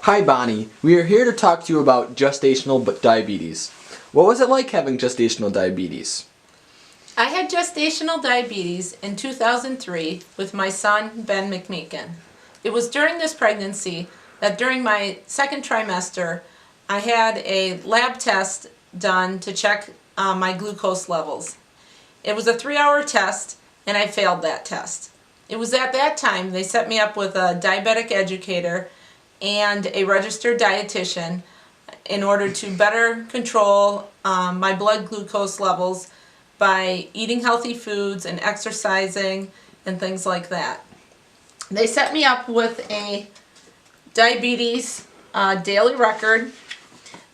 Hi Bonnie, we are here to talk to you about gestational diabetes. What was it like having gestational diabetes? I had gestational diabetes in 2003 with my son, Ben McMeekin. It was during this pregnancy that during my second trimester, I had a lab test done to check my glucose levels. It was a 3-hour test and I failed that test. It was at that time they set me up with a diabetic educator and a registered dietitian in order to better control my blood glucose levels by eating healthy foods and exercising and things like that. They set me up with a diabetes daily record.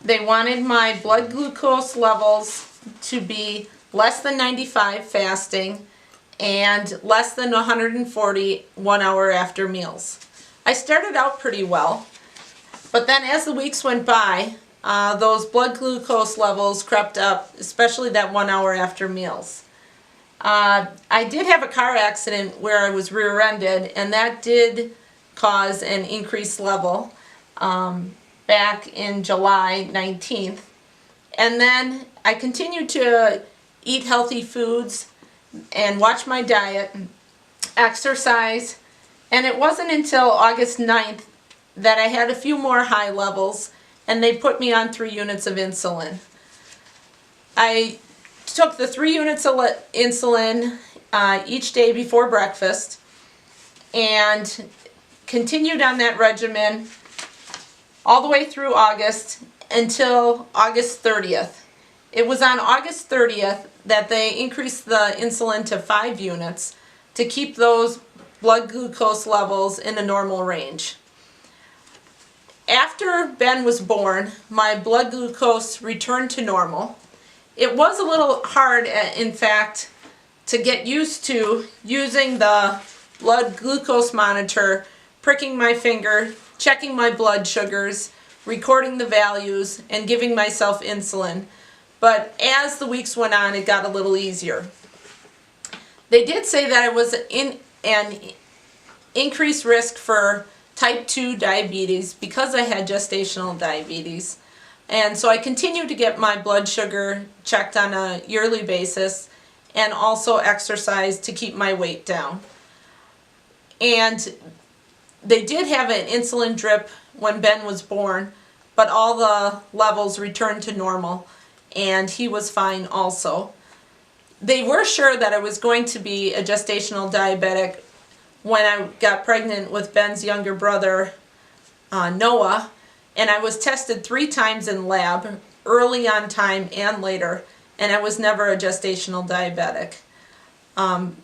They wanted my blood glucose levels to be less than 95 fasting and less than 140 1 hour after meals. I started out pretty well, but then as the weeks went by, those blood glucose levels crept up, especially that 1 hour after meals. I did have a car accident where I was rear-ended, and that did cause an increased level back in July 19th. And then I continued to eat healthy foods and watch my diet, exercise, and it wasn't until August 9th that I had a few more high levels and they put me on 3 units of insulin. I took the 3 units of insulin each day before breakfast and continued on that regimen all the way through August until August 30th. It was on August 30th that they increased the insulin to 5 units to keep those blood glucose levels in a normal range. After Ben was born, my blood glucose returned to normal. It was a little hard, in fact, to get used to using the blood glucose monitor, pricking my finger, checking my blood sugars, recording the values, and giving myself insulin. But as the weeks went on, it got a little easier. They did say that I was in an increased risk for type 2 diabetes because I had gestational diabetes. And so I continued to get my blood sugar checked on a yearly basis and also exercise to keep my weight down. And they did have an insulin drip when Ben was born, but all the levels returned to normal and he was fine also. They were sure that I was going to be a gestational diabetic when I got pregnant with Ben's younger brother, Noah, and I was tested 3 times in lab, early on time and later, and I was never a gestational diabetic.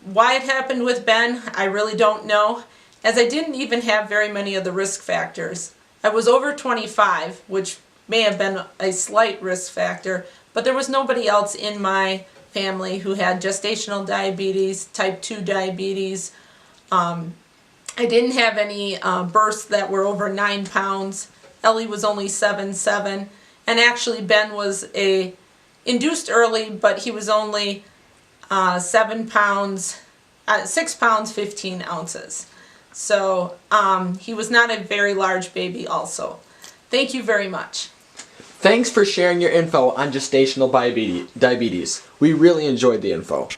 Why it happened with Ben, I really don't know, as I didn't even have very many of the risk factors. I was over 25, which may have been a slight risk factor, but there was nobody else in my family who had gestational diabetes, type 2 diabetes. I didn't have any births that were over 9 pounds. Ellie was only 7'7", and actually Ben was induced early, but he was only 7 pounds, 6 pounds 15 ounces. So he was not a very large baby also. Thank you very much. Thanks for sharing your info on gestational diabetes. We really enjoyed the info.